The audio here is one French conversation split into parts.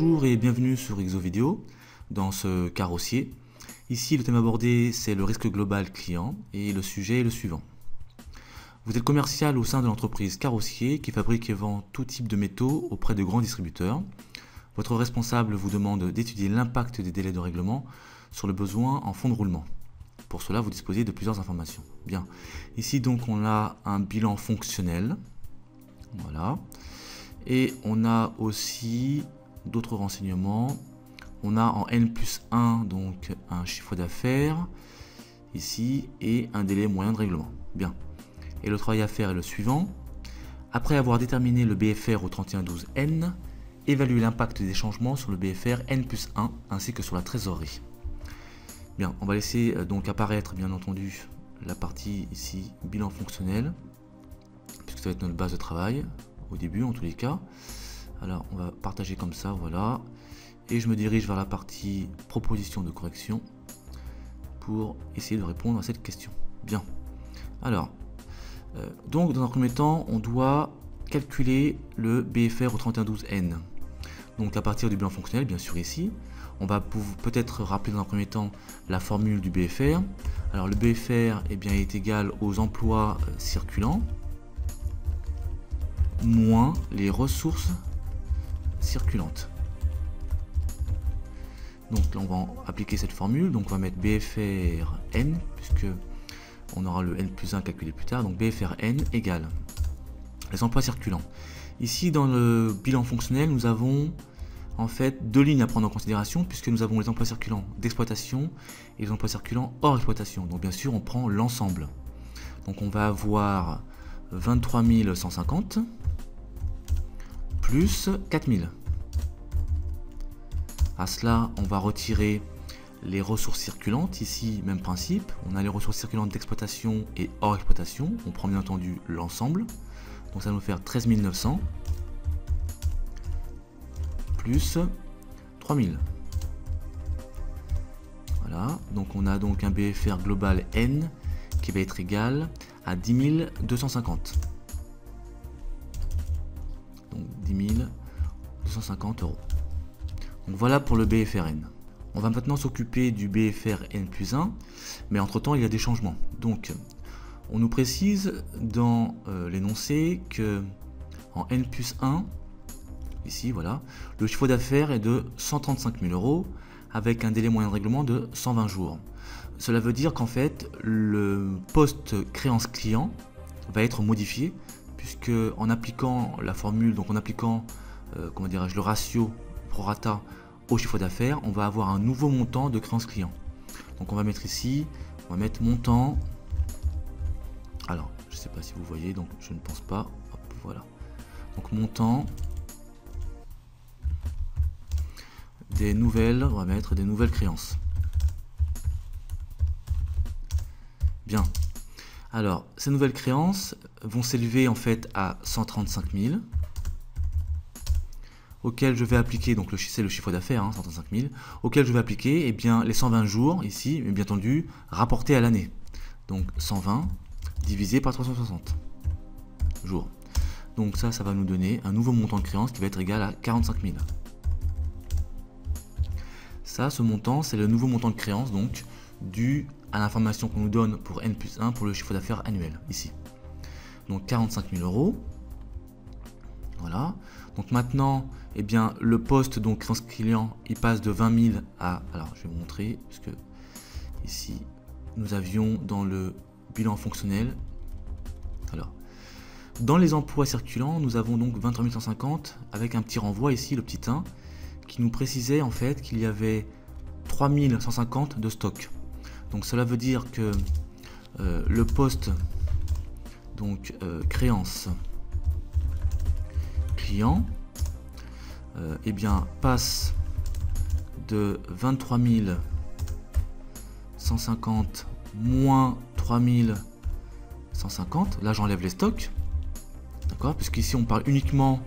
Bonjour et bienvenue sur XOVideo dans ce carrossier. Ici le thème abordé c'est le risque global client et le sujet est le suivant. Vous êtes commercial au sein de l'entreprise Carrossier qui fabrique et vend tout type de métaux auprès de grands distributeurs. Votre responsable vous demande d'étudier l'impact des délais de règlement sur le besoin en fonds de roulement. Pour cela vous disposez de plusieurs informations. Bien, ici donc on a un bilan fonctionnel. Voilà. Et on a aussi d'autres renseignements. On a en N+1 donc un chiffre d'affaires ici et un délai moyen de règlement. Bien. Et le travail à faire est le suivant. Après avoir déterminé le BFR au 31/12N, évaluer l'impact des changements sur le BFR N+1 ainsi que sur la trésorerie. Bien, on va laisser donc apparaître bien entendu la partie ici bilan fonctionnel, puisque ça va être notre base de travail au début en tous les cas. Alors on va partager comme ça, voilà, et je me dirige vers la partie proposition de correction pour essayer de répondre à cette question. Bien, alors donc dans un premier temps on doit calculer le BFR au 31/12N. Donc à partir du bilan fonctionnel, bien sûr ici on va peut-être rappeler dans un premier temps la formule du BFR. Alors le BFR est égal aux emplois circulants moins les ressources circulantes. Donc là on va appliquer cette formule, donc on va mettre BFR N, puisque on aura le N+1 calculé plus tard, donc BFR N égale les emplois circulants. Ici dans le bilan fonctionnel nous avons en fait deux lignes à prendre en considération, puisque nous avons les emplois circulants d'exploitation et les emplois circulants hors exploitation. Donc bien sûr on prend l'ensemble. Donc on va avoir 23 150 plus 4000. À cela, on va retirer les ressources circulantes. Ici, même principe. On a les ressources circulantes d'exploitation et hors exploitation. On prend bien entendu l'ensemble. Donc ça va nous faire 13 900 plus 3000. Voilà. Donc on a donc un BFR global N qui va être égal à 10 250. Donc 10 250 €. Donc voilà pour le BFRN. On va maintenant s'occuper du BFR N+1, mais entre temps il y a des changements. Donc on nous précise dans l'énoncé que en N+1, ici voilà, le chiffre d'affaires est de 135 000 € avec un délai moyen de règlement de 120 jours. Cela veut dire qu'en fait le poste créance client va être modifié, puisque en appliquant la formule, donc en appliquant le ratio prorata au chiffre d'affaires, on va avoir un nouveau montant de créance client. Donc on va mettre ici, on va mettre montant. Alors je ne sais pas si vous voyez, donc je ne pense pas. Hop, voilà. Donc montant des nouvelles, on va mettre des nouvelles créances. Bien. Alors, ces nouvelles créances vont s'élever en fait à 135 000, auquel je vais appliquer, donc c'est le chiffre d'affaires, 135 000, auquel je vais appliquer les 120 jours ici, mais bien entendu rapportés à l'année. Donc 120 divisé par 360 jours. Donc ça va nous donner un nouveau montant de créance qui va être égal à 45 000. Ça, ce montant, c'est le nouveau montant de créance, donc dû à l'information qu'on nous donne pour N+1 pour le chiffre d'affaires annuel ici. Donc 45 000 €. Voilà. Donc maintenant, le poste donc créance client, il passe de 20 000 à. Alors je vais vous montrer, puisque ici nous avions dans le bilan fonctionnel. Alors, dans les emplois circulants, nous avons donc 23 150 avec un petit renvoi ici, le petit 1, qui nous précisait en fait qu'il y avait 3 150 de stock. Donc cela veut dire que le poste donc créance client passe de 23 150 moins 3 150. Là j'enlève les stocks, d'accord, puisqu'ici on parle uniquement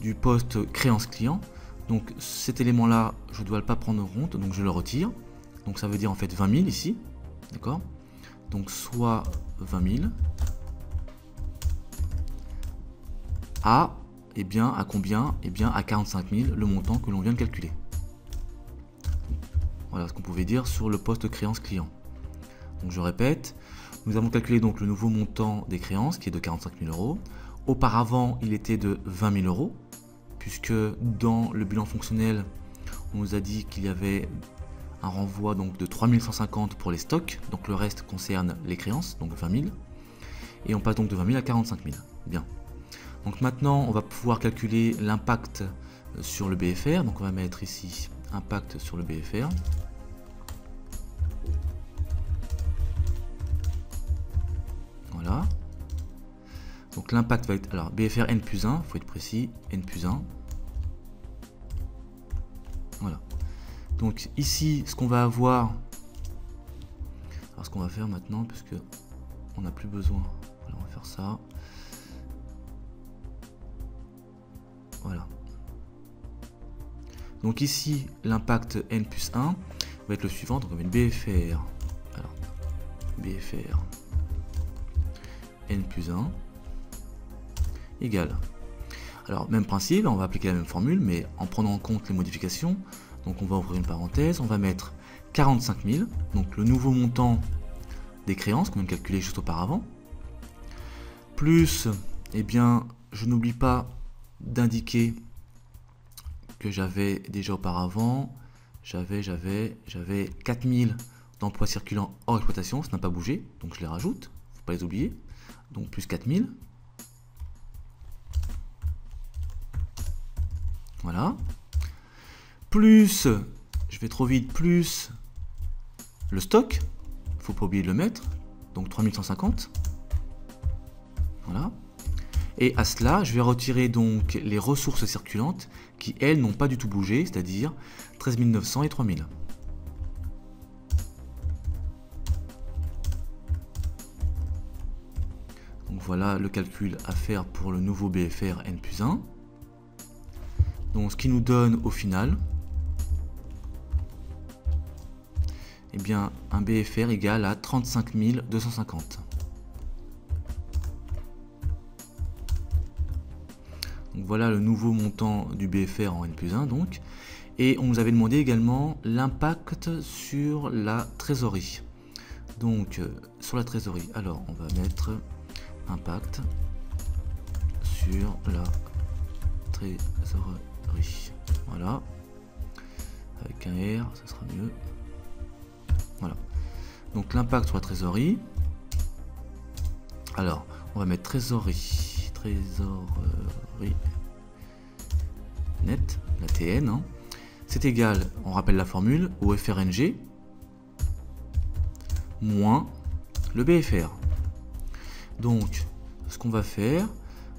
du poste créance client. Donc cet élément là je ne dois pas prendre en compte, donc je le retire. Donc ça veut dire en fait 20 000 ici, d'accord. Donc soit 20 000 à eh bien à combien? Eh bien à 45 000, le montant que l'on vient de calculer. Voilà ce qu'on pouvait dire sur le poste créance client. Donc je répète, nous avons calculé donc le nouveau montant des créances qui est de 45 000 euros. Auparavant, il était de 20 000 euros, puisque dans le bilan fonctionnel, on nous a dit qu'il y avait un renvoi donc de 3 150 pour les stocks, donc le reste concerne les créances, donc 20 000. Et on passe donc de 20 000 à 45 000. Bien. Donc maintenant, on va pouvoir calculer l'impact sur le BFR. Donc on va mettre ici impact sur le BFR. Voilà. Donc l'impact va être, alors BFR N plus 1, il faut être précis, N plus 1. Voilà. Donc ici, ce qu'on va avoir, alors ce qu'on va faire maintenant, puisque on n'a plus besoin, voilà, on va faire ça. Voilà. Donc ici, l'impact N plus 1 va être le suivant, donc on va mettre BFR, alors BFR N plus 1 égale. Alors même principe, on va appliquer la même formule, mais en prenant en compte les modifications. Donc on va ouvrir une parenthèse, on va mettre 45 000, donc le nouveau montant des créances qu'on vient de calculer juste auparavant, plus, eh bien, je n'oublie pas d'indiquer que j'avais déjà auparavant, j'avais 4000 d'emplois circulants hors exploitation, ça n'a pas bougé, donc je les rajoute, faut pas les oublier, donc plus 4000. Voilà. Plus, je vais trop vite, plus le stock, faut pas oublier de le mettre, donc 3150. Voilà. Et à cela, je vais retirer donc les ressources circulantes qui, elles, n'ont pas du tout bougé, c'est-à-dire 13 900 et 3000. Donc voilà le calcul à faire pour le nouveau BFR N plus 1. Donc ce qui nous donne au final, eh bien, un BFR égal à 35 250. Donc voilà le nouveau montant du BFR en N plus 1 donc. Et on nous avait demandé également l'impact sur la trésorerie. Donc sur la trésorerie, alors on va mettre impact sur la trésorerie. Voilà. Avec un R, ça sera mieux. Voilà. Donc l'impact sur la trésorerie. Alors, on va mettre trésorerie net, la TN. Hein. C'est égal, on rappelle la formule, au FRNG moins le BFR. Donc, ce qu'on va faire,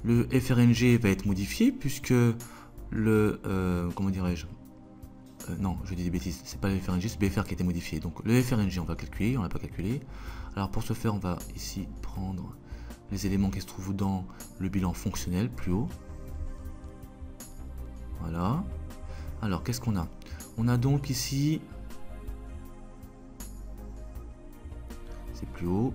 le FRNG va être modifié puisque le, comment dirais-je, non, je dis des bêtises, c'est pas le FRNG, c'est le BFR qui a été modifié. Donc le FRNG, on va calculer, on l'a pas calculé. Alors pour ce faire, on va ici prendre les éléments qui se trouvent dans le bilan fonctionnel, plus haut. Voilà. Alors, qu'est-ce qu'on a? On a donc ici, c'est plus haut,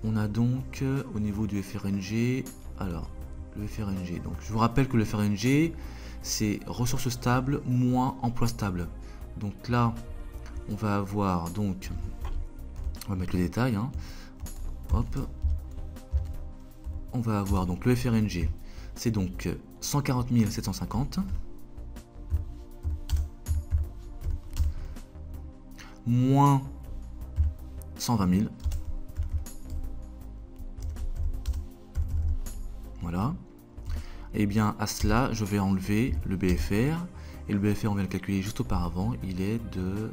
on a donc au niveau du FRNG, alors, le FRNG, donc je vous rappelle que le FRNG, c'est ressources stables moins emploi stable. Donc là, on va avoir donc, on va mettre le détail, hein. Hop, on va avoir donc le FRNG, c'est donc 140 750 moins 120 000. Voilà. Et bien à cela, je vais enlever le BFR. Et le BFR, on vient de le calculer juste auparavant, il est de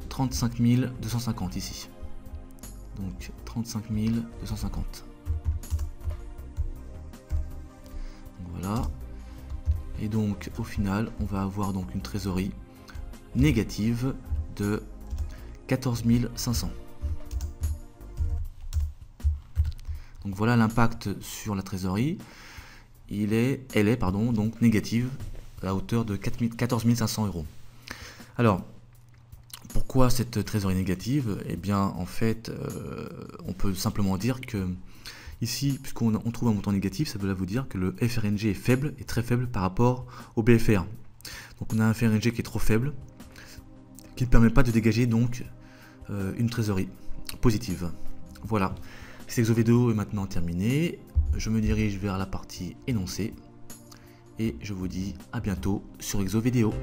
35 250 ici. Donc 35 250. Voilà. Et donc au final, on va avoir donc une trésorerie négative de 14 500. Donc voilà l'impact sur la trésorerie. Elle est donc négative à hauteur de 14 500 euros. Alors, pourquoi cette trésorerie négative? Eh bien, en fait, on peut simplement dire que Ici, puisqu'on trouve un montant négatif, ça veut vous dire que le FRNG est faible, et très faible par rapport au BFR. Donc on a un FRNG qui est trop faible, qui ne permet pas de dégager donc une trésorerie positive. Voilà, cette exo vidéo est maintenant terminée. Je me dirige vers la partie énoncée et je vous dis à bientôt sur exo vidéo.